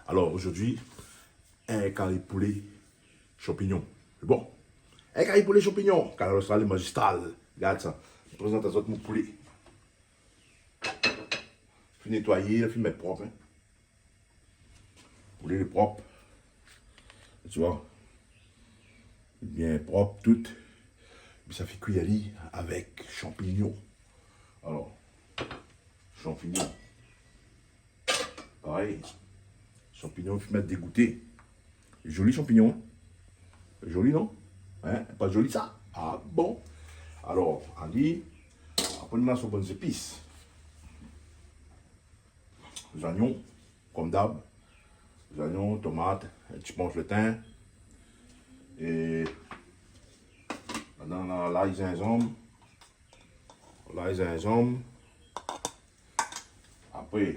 Alors aujourd'hui, un carré poulet champignon. C'est bon. Un carré poulet champignon. Canal Austral magistral. Regarde ça. Je présente à votre mon poulet. Puis nettoyer, puis mettre propre. Hein. Poulet propre. Tu vois. Bien propre, tout. Puis ça fait cuire avec champignons. Alors, champignons. Pareil. Champignons, il faut mettre dégoûté. Joli champignon. Joli, non? Hein? Pas joli ça? Ah bon? Alors, Ali, après on a sur bonnes épices. Les oignons, comme d'hab. Les oignons, tomates, un petit ponche le thym. Et maintenant, on a l'ail gingembre. L'ail gingembre. Après,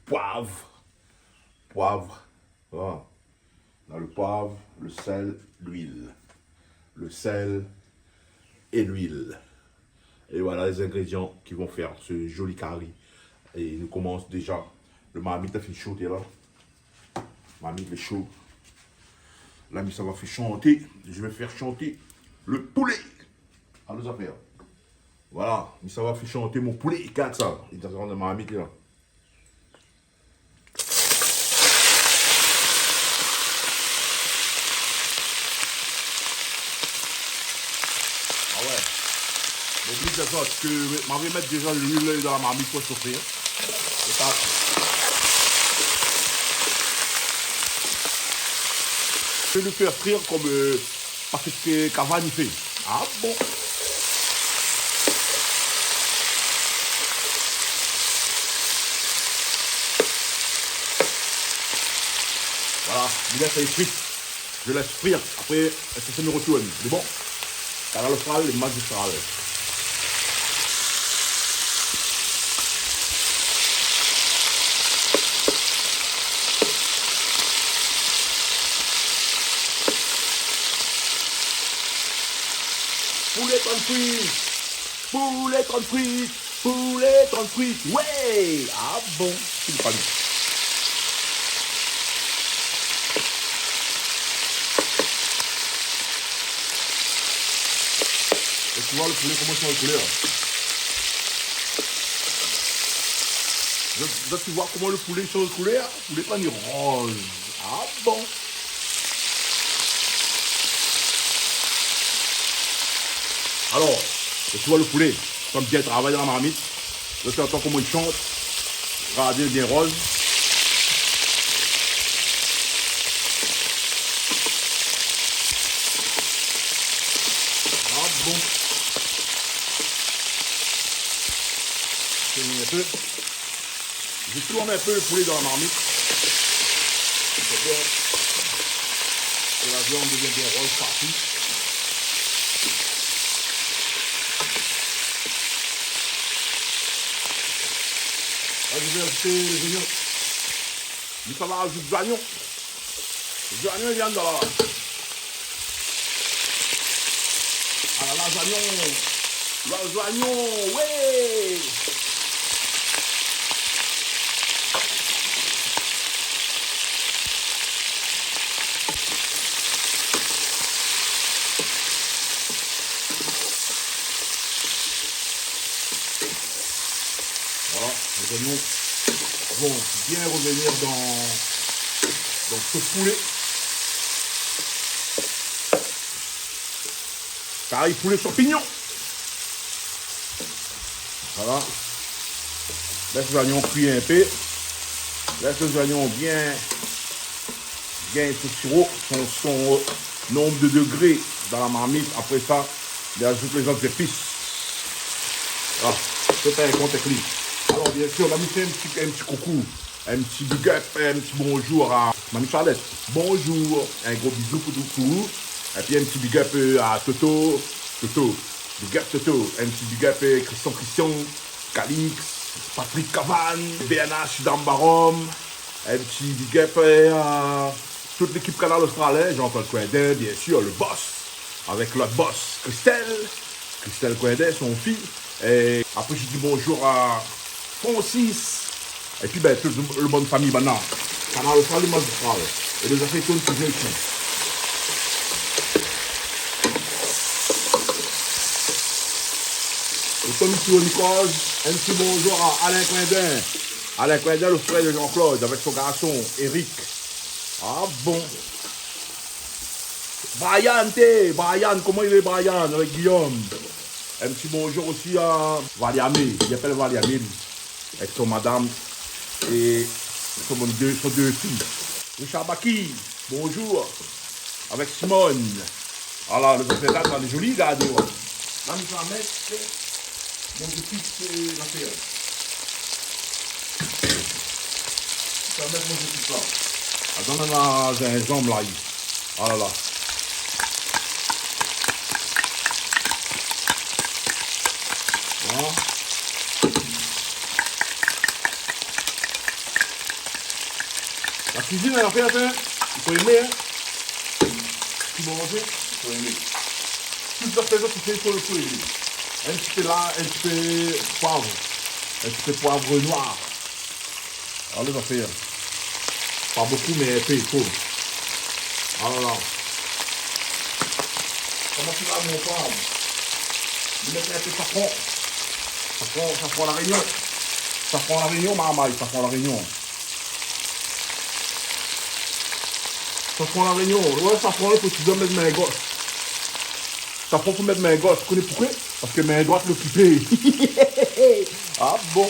poivre. Poivre. Voilà. Dans le poivre, le sel, l'huile. Le sel et l'huile. Et voilà les ingrédients qui vont faire ce joli curry. Et nous commence déjà. Le marmite a fait chaud, là. Le marmite est chaud. Là, mais ça va faire chanter. Je vais faire chanter le poulet. À nos affaires. Voilà. Mais ça va faire chanter mon poulet. Regarde ça. Il est dans le marmite, là. N'oublie de ça, parce que je vais mettre déjà l'huile dans la marmite pour chauffer. Je vais le faire frire comme parce que Cavani fait. Ah bon? Voilà, déjà ça est frit. Je laisse frire. Après, ça me retourne. C'est bon? Canal Austral, le magistral. Poulet 38, poulet 38, poulet 38, ouais! Ah bon, c'est pas bien. Et tu vois le poulet, comment ça va couler là? Tu vois comment le poulet change de couleur? Le poulet pas ni rose. Ah bon? Alors, tu vois le poulet, comme bien travaillé dans la marmite. Là, tu entends comment il chante. Regardez, bien rose. Ah bon. Un peu. Je tourne un peu le poulet dans la marmite. C'est bien. Et la viande devient bien rose partout. Là, je vais ajouter les oignons. Mais ça va ajouter de l'oignon. Les oignons ils viennent dans la... Ah là, les oignons. Les oignons, ouais. Voilà, les oignons vont bien revenir dans ce poulet. Pareil, poulet champignon. Voilà. Laisse les oignons cuire un peu. Laisse les oignons bien sirop, son nombre de degrés dans la marmite. Après ça, il ajoute les autres épices. Voilà, c'est un contexte. Alors bien sûr, on a mis un petit coucou, un petit big up, un petit bonjour à Mamie Charlotte. Bonjour, un gros bisou pour tout. Et puis un petit big up à Toto. Big up Toto. Un petit big up à Christian, Calix, Patrick Cavan, BNH Dambarom. Un petit big up à toute l'équipe Canal Austral, Jean-Paul Coindin, bien sûr, le boss, avec l'autre boss, Christelle Coindin, son fils. Et après, je dis bonjour à Francis. Et puis, ben, toute la bonne famille maintenant. Canal austral et magistral. Et les affections qui viennent ici. Et comme ici au Nicole, un petit bonjour à Alain Coindin. Alain Coindin, le frère de Jean-Claude, avec son garçon, Eric. Ah bon. Brian, comment il est Brian, avec Guillaume. Un petit bonjour aussi à Valiamé, il appelle Valiamé, avec son madame et son deux filles. Richard Baki, bonjour, avec Simone. Voilà, le spectacle, c'est joli, gars. Là, nous allons mettre mon petit l'affaire. Je vais mettre mon petit plat. Attends, on a un jambe là. Voilà, là. Voilà. La cuisine, elle a fait la fin. Il faut aimer, hein. Tu vas manger, il faut aimer. Toute la saison, tu fais, il faut aimer. Un petit peu là, un petit peu poivre. Un petit peu poivre noir. Alors, on va faire. Pas beaucoup, mais un peu, il faut. Alors, comment tu vas, mon poivre? Il met un peu de safran. Ça prend la réunion. Ça prend la réunion, maman, ça prend la réunion. Ça prend la réunion. Ouais, ça prend, il faut que tu dois mettre main gauche. Ça prend pour mettre main gauche. Tu connais pourquoi? Parce que main droite l'occupée. Ah bon.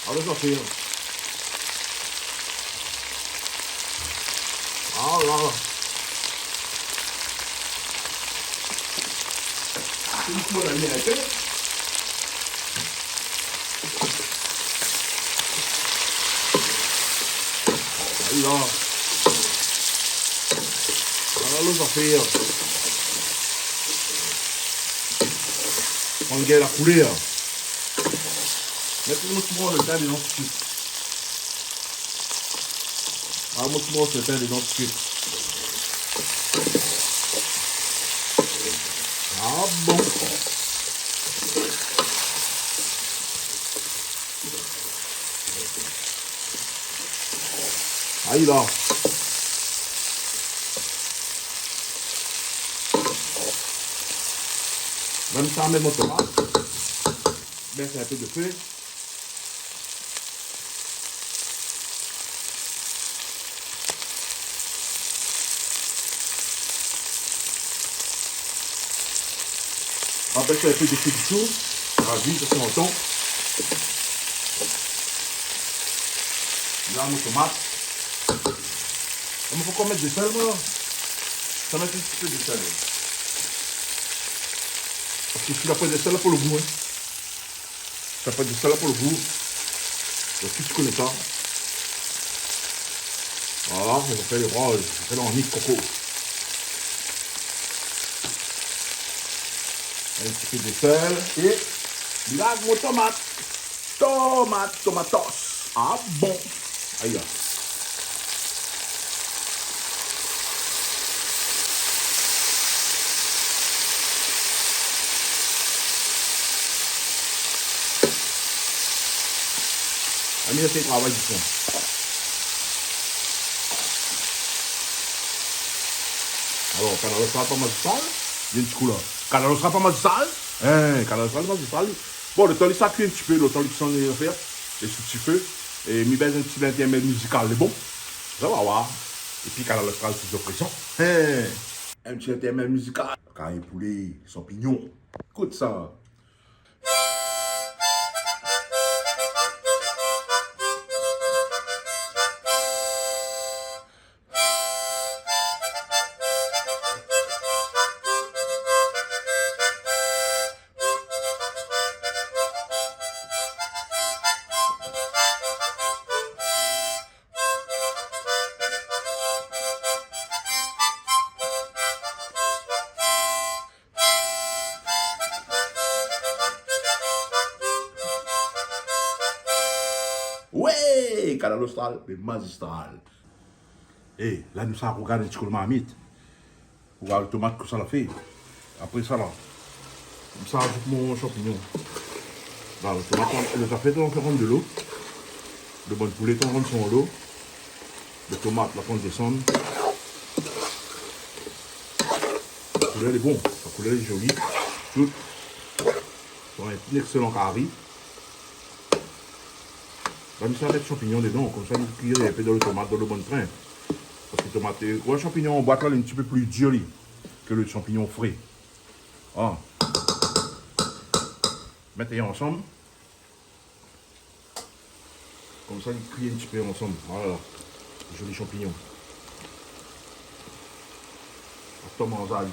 Alors, ça fait. Ah là là. C'est une fois la mienne. Là. Voilà l'autre affaire. On regarde la couleur. Mettez-moi souvent le temps des dentifrices. Ah, moi souvent le temps des dentifrices. Ah bon. Aïe là. Même ça, même mon tomate. Baisse un peu de feu. Après, un peu de feu du tout. Ravi, ça c'est longtemps. Là, mon tomate. Il faut qu'on mette du sel, moi. Ça met un petit peu de sel. Parce que je suis là pour du sel pour le goût. Hein. Ça fait du sel pour le goût. Donc, si tu connais ça. Voilà, on va faire les rois. On fait dans un coco. Un petit peu de sel. Et là, mon tomate. Tomatos. Ah bon. Aïe là. Ami, c'est le travail du fond. Alors, quand on sera pas magistral, il y a un petit coup là. Quand on sera pas magistral, quand on sera pas magistral, bon, le temps il s'appuie un petit peu, le temps il s'en est faire, et sous petit feu, et mi baise un petit intermède musical, c'est bon. Ça va voir. Et puis quand on sera sous pression, un petit intermède musical. Quand il poulet, champignons, écoute ça. Ouais, canal austral, mais magistral. Et là, nous allons regarder un petit coup de marmite. Regarde le tomate que ça l'a fait. Après ça, là, ça ajoute mon champignon. Là, le tomate, il a fait, on fait rendre de l'eau. Le bon poulet, on rentre son l'eau. Les tomates, là, qu'on descend. La couleur est bon, la couleur est jolie. Tout. C'est un excellent curry. Là, je vais mettre champignons dedans, comme ça, il cuire un peu dans le tomate, dans le bon train. Parce que le tomate, le champignon en boîte, là, il est un petit peu plus dur que le champignon frais. Ah. Mettez ensemble. Comme ça, ils cuisent un petit peu ensemble. Voilà. Jolis champignons. Attends, manzaï.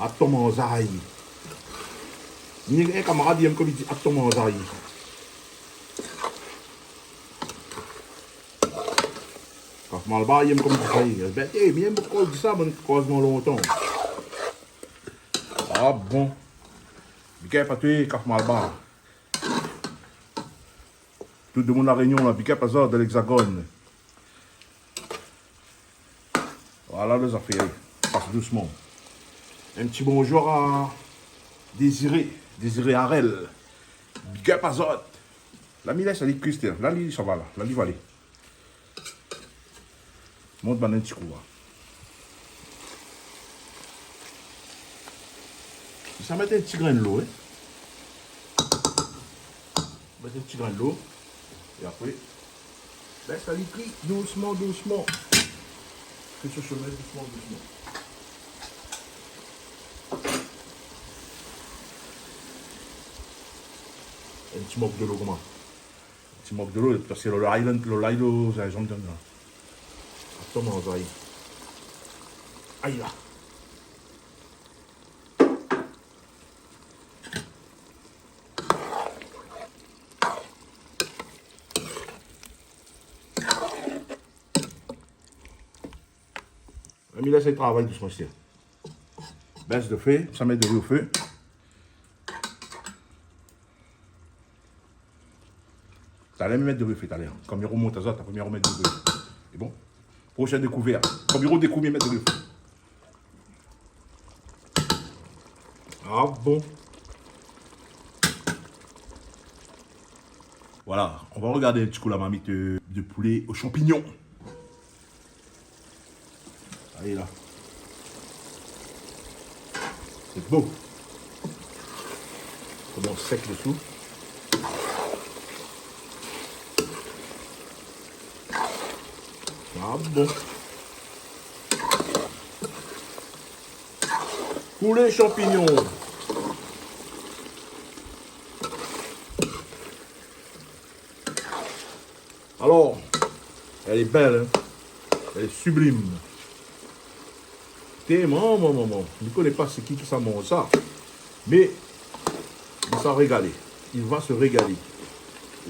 Attends, manzaï. Il y a un camarade qui aime comme il dit attends, manzaï. Quand Malba, il aime comme il dit ça. Ben, eh, bien, pourquoi il dit ça, ben, quasiment longtemps. Ah bon. Bika pas tué, Kaf Malba. Tout le monde à la Réunion, là, Bika pas ça, de l'Hexagone. Voilà les affaires. Passe doucement. Un petit bonjour à Désiré Harel. Bika pas ça. La laisse, elle est cuite. Là, ça va là. Là, il va aller. Monte un petit coup. Ça met un petit grain de l'eau. Hein. Mettre un petit grain de l'eau. Et après, laisse ça cuire doucement, doucement. Que ce chemin doucement, doucement. Un petit moque de l'eau, comment? Un petit moque de l'eau, parce que le Lilo, c'est un genre de. Attends, mon oreille. Aïe là. Il laisse le travail doucement. Baisse de feu, ça met de riz au feu. Tu allais me mettre de riz au feu tout à l'heure. Comme il remonte à ça, tu as première remettre de riz. C'est bon? Prochaine découverte. Comme il redécouvre, mettre de riz au feu. Ah bon? Voilà, on va regarder un petit coup la marmite de poulet aux champignons. Allez là. C'est beau. Comment sec dessous. Ah bon. Poulet champignons. Alors, elle est belle, hein? Elle est sublime. Maman. Je ne connais pas c'est qui ça mange ça. Mais il s'en régaler. Il va se régaler.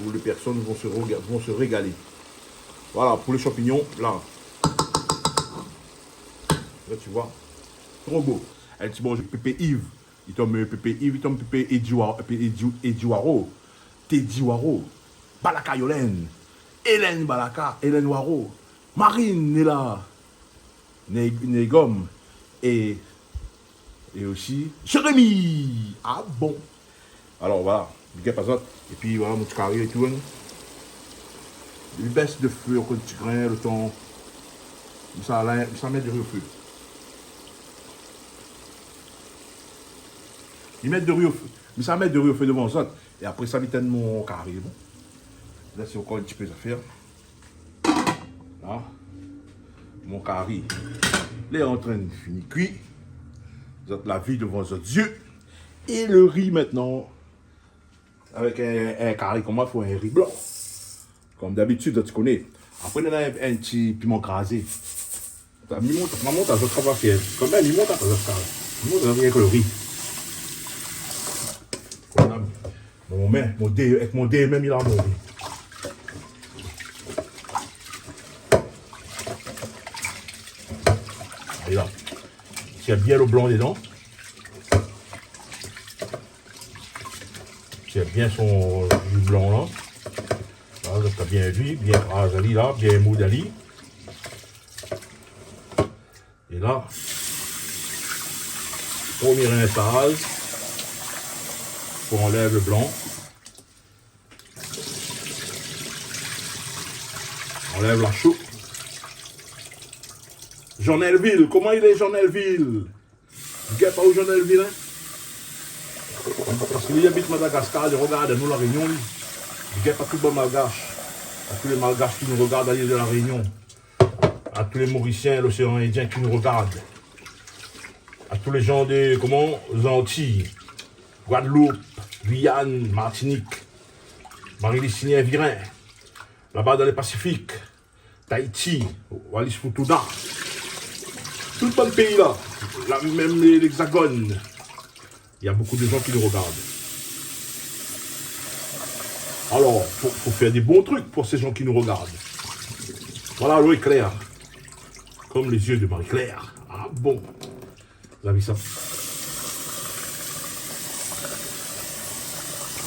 Ou les personnes vont se régaler. Voilà, pour les champignons, là. Là, tu vois. Trop beau. Un petit bon pépé Yves. Il tombe pépé Yves, il tombe pépé Ediwaro. Tediwaro. Balaka Yolen. Hélène Balaka. Hélène Waro. Marine Nela. Negom. Et aussi Jérémy. Ah bon. Alors voilà, big up à ça. Et puis voilà mon petit carré et tout. Il baisse de feu au petit grain, le temps. Ça met de riz au feu. Ils mettent de riz au feu. Mais ça met de riz au feu devant ça. Et après ça, ils mon carré. Bon. Là c'est encore un petit peu à faire. Là. Mon carré. Il est en train de finir cuit. Vous êtes la vie devant votre Dieu. Et le riz maintenant. Avec un carré comme moi, il faut un riz blanc. Comme d'habitude, tu connais. Après, on a un petit piment crasé. Maman, t'as ça va faire. Comme même, il monte à ça. Il monte rien que le riz. Avec mon dé, même il a mon riz. Et là, il y a bien le blanc dedans. Il y a bien son jus blanc là. Là, ça bien cuit, bien rasali là, bien mou d'ali. Et là, premier rinçage. On enlève le blanc. On lève la chaux. Jean Elville, comment il est Jean Elville? Tu ne pas où Jean Elville, hein? Parce qu'il habite Madagascar, il regarde nous la Réunion. Il ne pas tout le monde malgache. À tous les malgaches qui nous regardent à l'île de la Réunion. À tous les Mauriciens et l'océan Indien qui nous regardent. À tous les gens des Antilles, Guadeloupe, Guyane, Martinique, Marie-Licinier Virin, là-bas dans le Pacifique, Tahiti, Wallis-Futuna, tout le bon pays là, même l'Hexagone, il y a beaucoup de gens qui nous regardent. Alors, il faut faire des bons trucs pour ces gens qui nous regardent. Voilà l'eau est claire, comme les yeux de Marie-Claire. Ah bon, vous avez ça.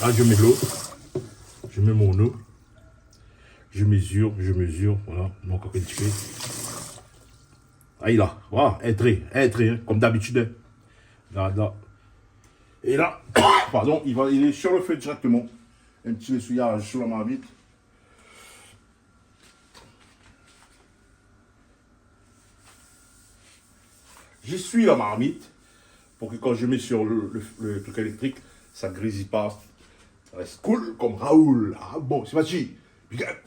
Là, je mets l'eau, je mets mon eau, je mesure, voilà, mon coquin de petit peu. Ah, là, voilà, entré, hein, comme d'habitude. Là, là. Et là, pardon, il est sur le feu directement. Un petit essuyage sur la marmite. J'essuie la marmite pour que quand je mets sur le truc électrique, ça ne grésille pas. Ça reste cool comme Raoul. Ah bon, c'est parti. Big up.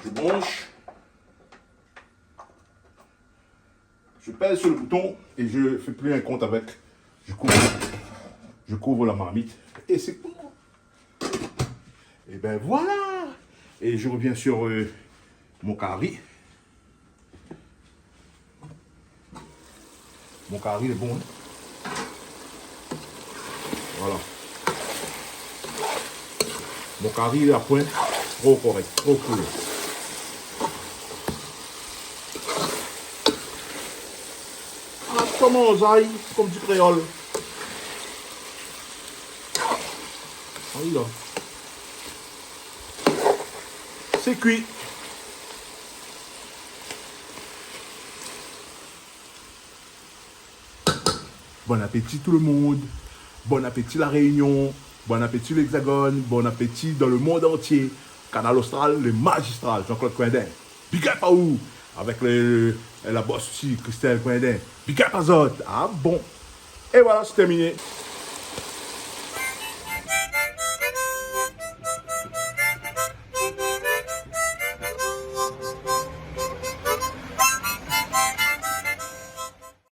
Je branche. Je pèse sur le bouton et je fais plus un compte avec. Je couvre la marmite et c'est bon. Et ben voilà. Et je reviens sur mon curry. Mon curry est bon. Hein? Voilà. Mon curry est à point. Trop correct, trop cool. Ah, comment on aille comme du créole. Ah, là. C'est cuit. Bon appétit tout le monde. Bon appétit la Réunion. Bon appétit l'Hexagone. Bon appétit dans le monde entier. Canal Austral, le magistral, Jean-Claude Coindin. Big up à où? Avec la bosse aussi, Christelle Coindin. Big up à Zot. Ah bon. Et voilà, c'est terminé.